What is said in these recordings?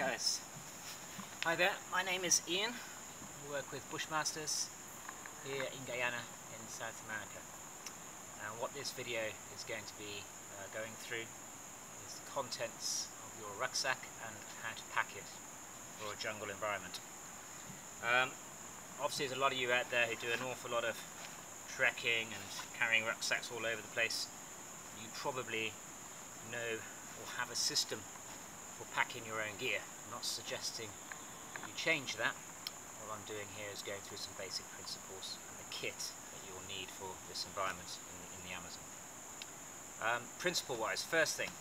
guys. Hi there, my name is Ian. I work with Bushmasters here in Guyana in South America. And what this video is going to be going through is the contents of your rucksack and how to pack it for a jungle environment. Obviously there's a lot of you out there who do an awful lot of trekking and carrying rucksacks all over the place. You probably know or have a system for packing your own gear. I'm not suggesting you change that. What I'm doing here is going through some basic principles and the kit that you'll need for this environment in the Amazon. Principle wise, first thing,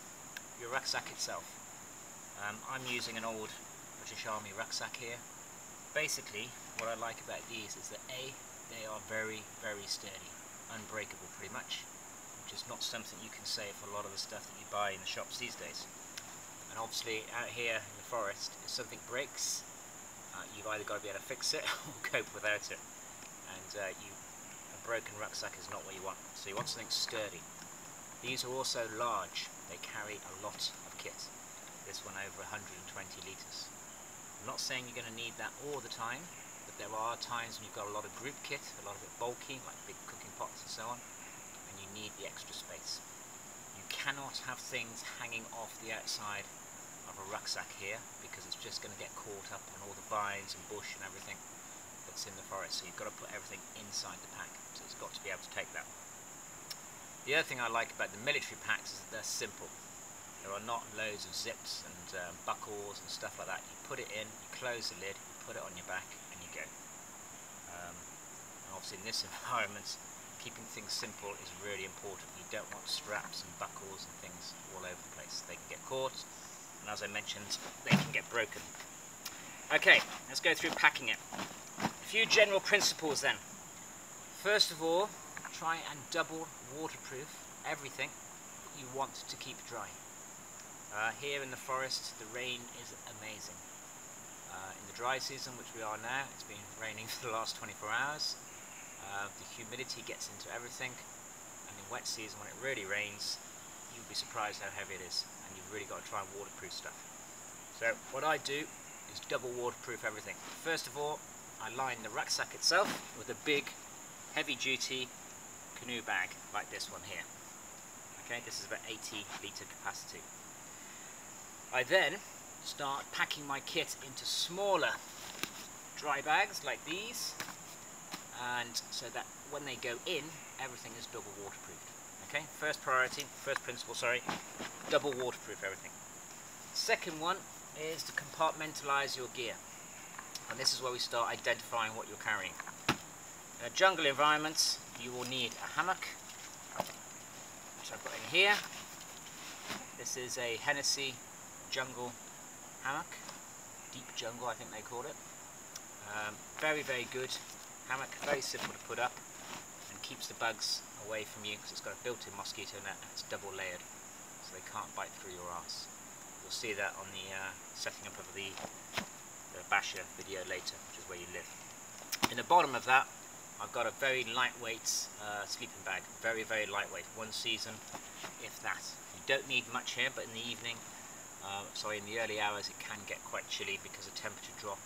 your rucksack itself. I'm using an old British Army rucksack here. Basically what I like about these is that A, they are very, very sturdy, unbreakable pretty much, which is not something you can say for a lot of the stuff that you buy in the shops these days. And obviously out here in the forest, if something breaks, you've either got to be able to fix it or cope without it. And a broken rucksack is not what you want. So you want something sturdy. These are also large. They carry a lot of kit. This one over 120 litres. I'm not saying you're going to need that all the time, but there are times when you've got a lot of group kit, a lot of it bulky, like big cooking pots and so on, and you need the extra space. You cannot have things hanging off the outside of a rucksack here, because it's just going to get caught up in all the vines and bush and everything that's in the forest. So you've got to put everything inside the pack, so it's got to be able to take that. The other thing I like about the military packs is that they're simple. There are not loads of zips and buckles and stuff like that. You put it in, you close the lid, you put it on your back, and you go. And obviously in this environment, keeping things simple is really important. You don't want straps and buckles and things all over the place. They can get caught, and as I mentioned, they can get broken. Okay, let's go through packing it. A few general principles then. First of all, try and double waterproof everything that you want to keep dry. Here in the forest, the rain is amazing. In the dry season, which we are now, it's been raining for the last 24 hours. The humidity gets into everything, and in wet season, when it really rains, you'll be surprised how heavy it is, and you've really got to try and waterproof stuff. So what I do is double waterproof everything. First of all, I line the rucksack itself with a big, heavy-duty canoe bag like this one here. Okay, this is about 80 litre capacity. I then start packing my kit into smaller dry bags like these, and so that when they go in, everything is double waterproofed. Okay, first principle, double waterproof everything. Second one is to compartmentalise your gear, and this is where we start identifying what you're carrying. In a jungle environment, you will need a hammock, which I've got in here. This is a Hennessy jungle hammock, deep jungle I think they call it. Very, very good hammock, very simple to put up, and keeps the bugs away from you because it's got a built-in mosquito net and it's double layered, so they can't bite through your arse. You'll see that on the setting up of the basher video later, which is where you live. In the bottom of that, I've got a very lightweight sleeping bag, very, very lightweight, one season, if that. You don't need much here, but in the evening, in the early hours, it can get quite chilly because the temperature drop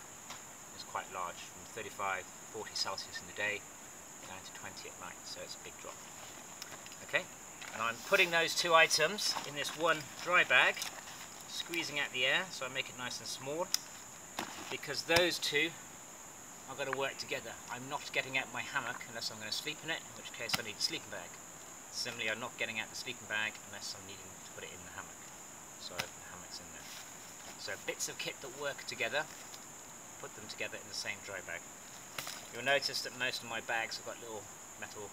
is quite large, from 35, 40 Celsius in the day down to 20 at night, so it's a big drop. Okay, and I'm putting those two items in this one dry bag, squeezing out the air, so I make it nice and small, because those two are going to work together. I'm not getting out my hammock unless I'm going to sleep in it, in which case I need a sleeping bag. Similarly, I'm not getting out the sleeping bag unless I'm needing to put it in the hammock. So the hammock's in there. So bits of kit that work together, put them together in the same dry bag. You'll notice that most of my bags have got little metal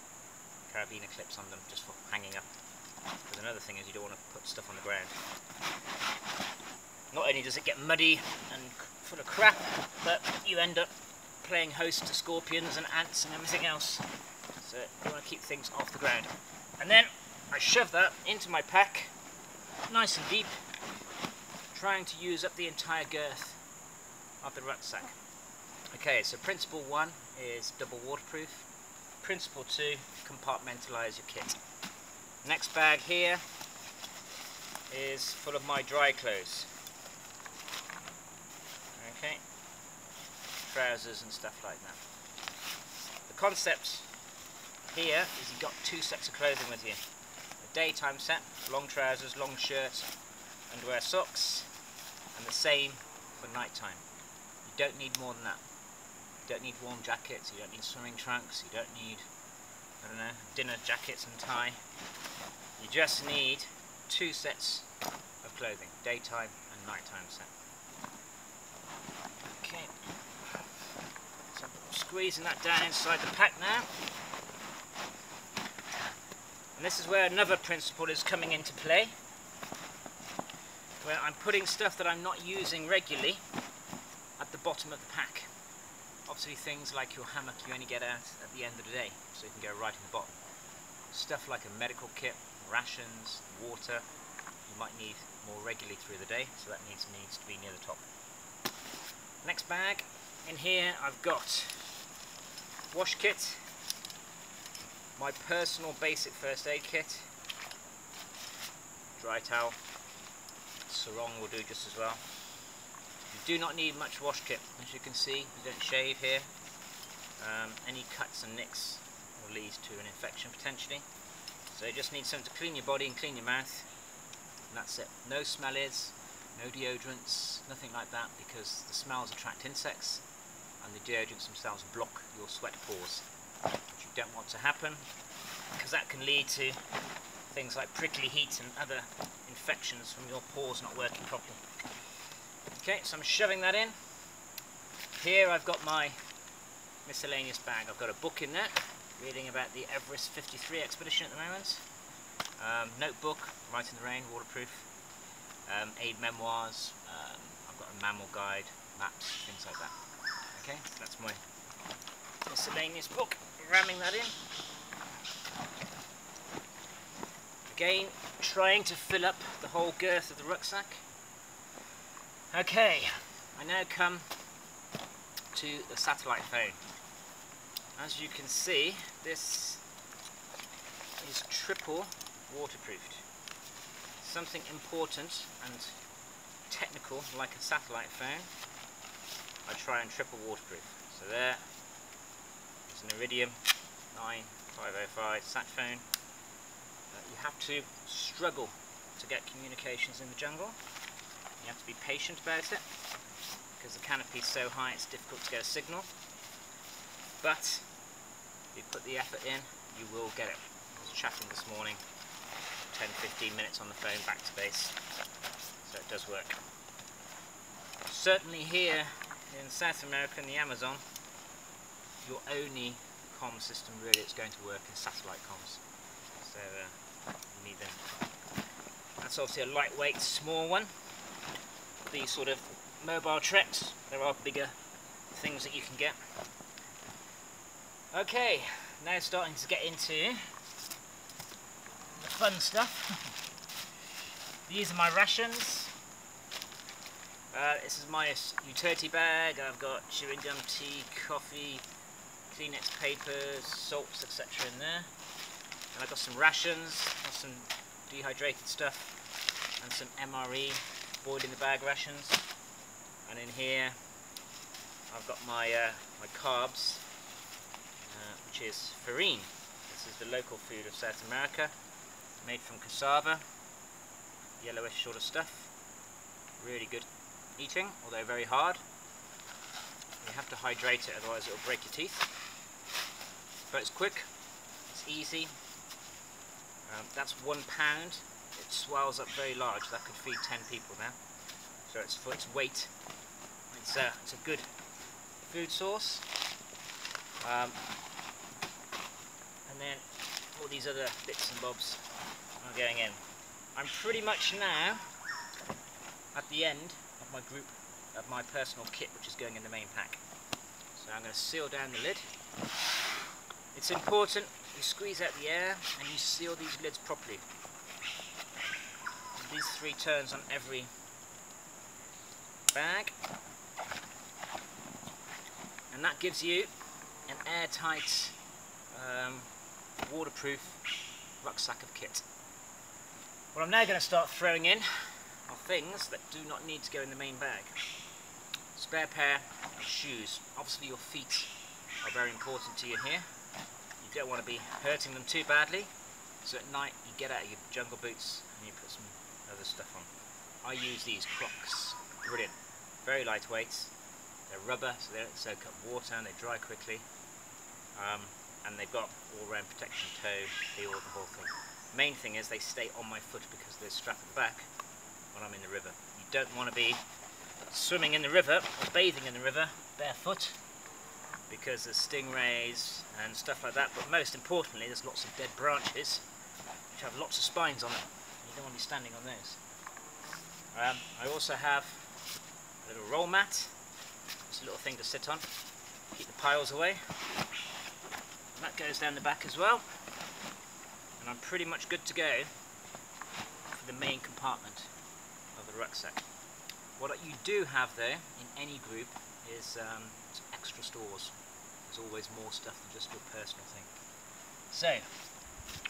carabiner clips on them just for hanging up. Because another thing is you don't want to put stuff on the ground. Not only does it get muddy and full of crap, but you end up playing host to scorpions and ants and everything else. So you want to keep things off the ground. And then I shove that into my pack, nice and deep, trying to use up the entire girth of the rucksack. Okay, so principle 1 is double waterproof. Principle 2, compartmentalise your kit. Next bag here is full of my dry clothes. Okay, trousers and stuff like that. The concept here is you've got 2 sets of clothing with you. A daytime set, long trousers, long shirt, underwear, socks, and the same for nighttime. You don't need more than that. You don't need warm jackets, you don't need swimming trunks, you don't need, I don't know, dinner jackets and tie. You just need 2 sets of clothing, daytime and nighttime set. Okay, so I'm squeezing that down inside the pack now. And this is where another principle is coming into play, where I'm putting stuff that I'm not using regularly at the bottom of the pack. Obviously things like your hammock you only get out at the end of the day, so you can go right in the bottom. Stuff like a medical kit, rations, water, you might need more regularly through the day, so that needs to be near the top. Next bag, in here I've got wash kit, my personal basic first aid kit, dry towel, sarong will do just as well. You do not need much wash kit, as you can see, you don't shave here. Any cuts and nicks will lead to an infection potentially. So you just need something to clean your body and clean your mouth, and that's it. No smellies, no deodorants, nothing like that, because the smells attract insects and the deodorants themselves block your sweat pores, which you don't want to happen, because that can lead to things like prickly heat and other infections from your pores not working properly. Okay, so I'm shoving that in. Here I've got my miscellaneous bag. I've got a book in there, reading about the Everest 53 expedition at the moment. Notebook, Write in the Rain, waterproof. Aid memoirs. I've got a mammal guide, maps, things like that. Okay, that's my miscellaneous book. Ramming that in. Again, trying to fill up the whole girth of the rucksack. Okay, I now come to the satellite phone. As you can see, this is triple waterproofed. Something important and technical like a satellite phone, I try and triple waterproof. So there is an Iridium 9505 sat phone. You have to struggle to get communications in the jungle. You have to be patient about it, because the canopy is so high it's difficult to get a signal. But if you put the effort in, you will get it. I was chatting this morning, 10-15 minutes on the phone back to base, so it does work. Certainly here in South America, in the Amazon, your only comm system really that's going to work is satellite comms. So you need them. That's obviously a lightweight, small one. These sort of mobile treks, there are bigger things that you can get. Okay, now starting to get into the fun stuff. These are my rations. This is my utility bag. I've got chewing gum, tea, coffee, Kleenex papers, salts, etc. in there. And I've got some rations, got some dehydrated stuff, and some MRE, boiled in the bag rations. And in here I've got my my carbs, which is farine. This is the local food of South America, made from cassava, yellowish sort of stuff. Really good eating, although very hard. You have to hydrate it, otherwise it will break your teeth. But it's quick, it's easy. That's 1 pound. It swells up very large. That could feed 10 people now. So it's for its weight. It's a good food source. And then all these other bits and bobs are going in. I'm pretty much now at the end of my group of my personal kit, which is going in the main pack. So I'm going to seal down the lid. It's important you squeeze out the air and you seal these lids properly. These 3 turns on every bag, and that gives you an airtight, waterproof rucksack of kit. What I'm now going to start throwing in are things that do not need to go in the main bag. spare pair of shoes. Obviously your feet are very important to you here. You don't want to be hurting them too badly, so at night you get out of your jungle boots and you put some other stuff on. I use these Crocs. Brilliant. Very lightweight. They're rubber, so they don't soak up water and they dry quickly. And they've got all-round protection, toe, heel, the whole thing. Main thing is they stay on my foot because they're strapped at the back when I'm in the river. You don't want to be swimming in the river or bathing in the river barefoot because there's stingrays and stuff like that, but most importantly there's lots of dead branches which have lots of spines on them. You don't want to be standing on those. I also have a little roll mat. It's a little thing to sit on, keep the piles away. And that goes down the back as well. And I'm pretty much good to go for the main compartment of the rucksack. What you do have though in any group is some extra stores. There's always more stuff than just your personal thing. So,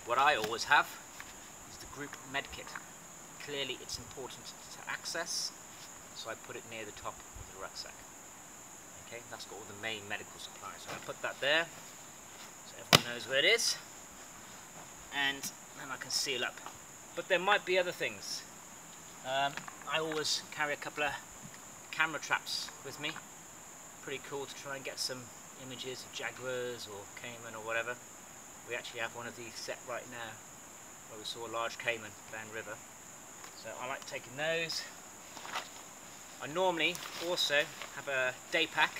what I always have is the group med kit. Clearly it's important to access, so I put it near the top of the rucksack. Okay, that's got all the main medical supplies. So I put that there, so everyone knows where it is, and then I can seal up. But there might be other things. I always carry a couple of camera traps with me. Pretty cool to try and get some images of jaguars or caiman or whatever. We actually have one of these set right now, where we saw a large caiman downriver. So I like taking those. I normally also have a day pack.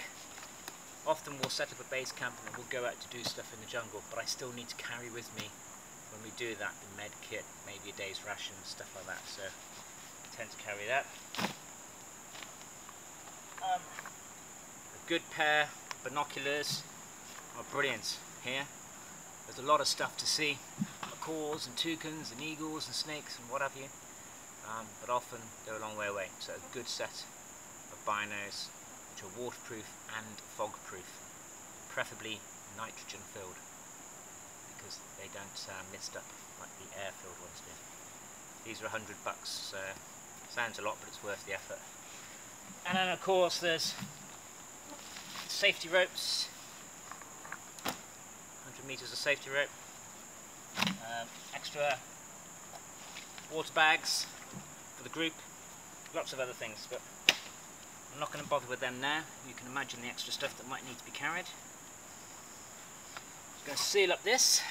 Often we'll set up a base camp and then we'll go out to do stuff in the jungle, but I still need to carry with me when we do that the med kit, maybe a day's ration, stuff like that. So I tend to carry that. A good pair of binoculars are brilliant here. There's a lot of stuff to see, macaws and toucans and eagles and snakes and what have you. But often they're a long way away, so a good set of binos which are waterproof and fog proof, preferably nitrogen filled because they don't mist up like the air filled ones do. These are $100, so sounds a lot but it's worth the effort. And then of course there's safety ropes, 100 meters of safety rope, extra water bags for the group, lots of other things, but I'm not going to bother with them now. You can imagine the extra stuff that might need to be carried. I'm going to seal up this.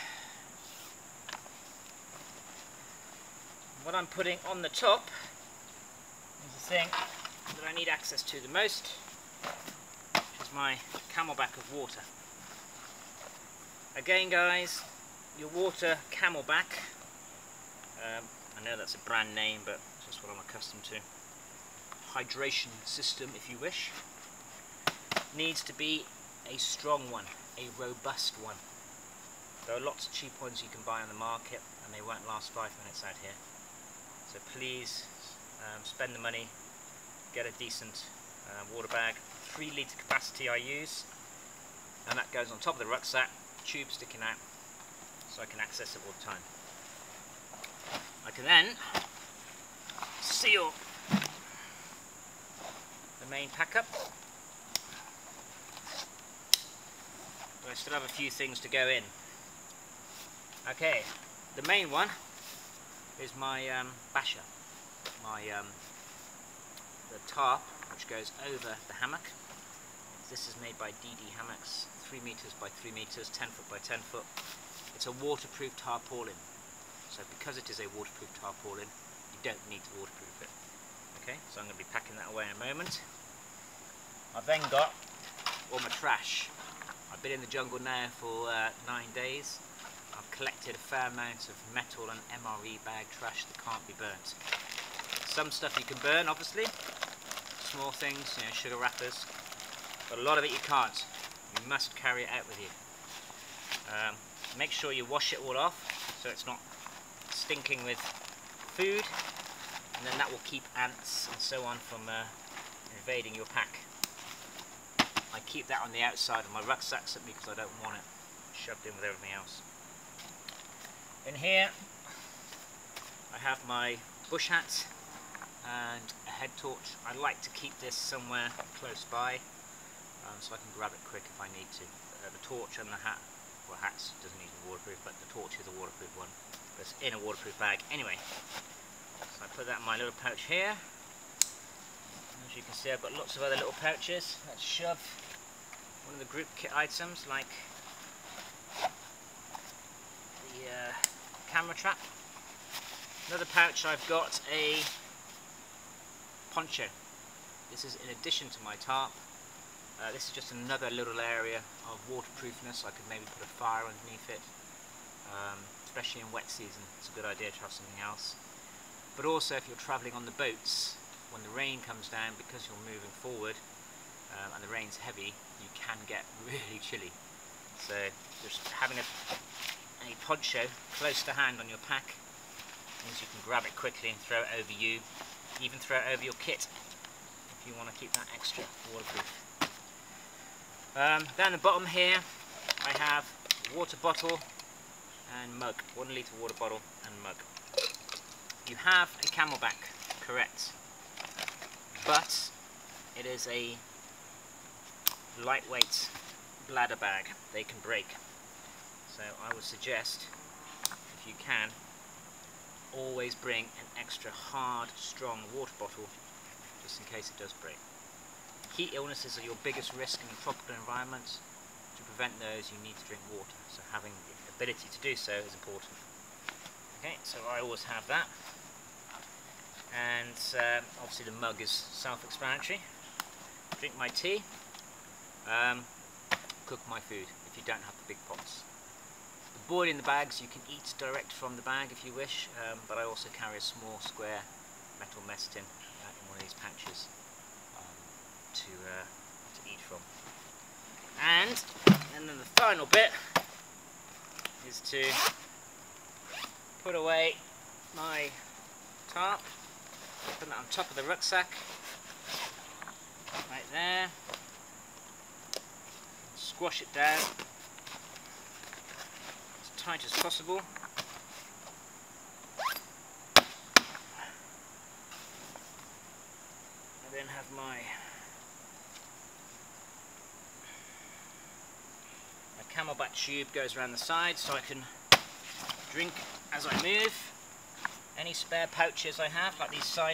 What I'm putting on the top is the thing that I need access to the most, which is my camelback of water. Again guys, your water camelback, I know that's a brand name, but it's just what I'm accustomed to. Hydration system, if you wish, needs to be a strong one, a robust one. There are lots of cheap ones you can buy on the market, and they won't last 5 minutes out here. So please spend the money, get a decent water bag. 3 litre capacity I use, and that goes on top of the rucksack, tube sticking out, so I can access it all the time. I can then seal the main pack up, but I still have a few things to go in. Okay, the main one is my basher, the tarp which goes over the hammock. This is made by DD Hammocks, 3 meters by 3 meters, 10 foot by 10 foot. It's a waterproof tarpaulin. So because it is a waterproof tarpaulin, you don't need to waterproof it. Okay, so I'm going to be packing that away in a moment. I've then got all my trash. I've been in the jungle now for 9 days. I've collected a fair amount of metal and MRE bag trash that can't be burnt. Some stuff you can burn, obviously. Small things, you know, sugar wrappers. But a lot of it you can't. You must carry it out with you. Make sure you wash it all off so it's not stinking with food, and then that will keep ants and so on from invading your pack. I keep that on the outside of my rucksack simply because I don't want it shoved in with everything else. In here I have my bush hat and a head torch. I like to keep this somewhere close by, so I can grab it quick if I need to. The torch and the hat, well, hats doesn't need to be waterproof, but the torch is a waterproof one. But it's in a waterproof bag anyway. So I put that in my little pouch here. As you can see, I've got lots of other little pouches. Let's shove one of the group kit items, like the camera trap. Another pouch, I've got a poncho. This is in addition to my tarp. This is just another little area of waterproofness. I could maybe put a fire underneath it, especially in wet season. It's a good idea to have something else. But also if you're travelling on the boats, when the rain comes down, because you're moving forward and the rain's heavy, you can get really chilly. So just having a poncho close to hand on your pack means you can grab it quickly and throw it over you, even throw it over your kit if you want to keep that extra waterproof. Down the bottom here I have a water bottle and mug, 1 litre water bottle and mug. You have a camelback, correct, but it is a lightweight bladder bag. They can break, so I would suggest, if you can, always bring an extra hard, strong water bottle just in case it does break. Heat illnesses are your biggest risk in a tropical environment. To prevent those, you need to drink water, so having the ability to do so is important. Okay, so I always have that, and obviously the mug is self-explanatory. Drink my tea, cook my food if you don't have the big pots. The boiling the bags you can eat direct from the bag if you wish, but I also carry a small square metal mess tin in one of these pouches to eat from. And then the final bit is to put away my tarp, put that on top of the rucksack, right there, squash it down as tight as possible. I then have my camelback tube goes around the side so I can drink as I move. Any spare pouches I have, like these side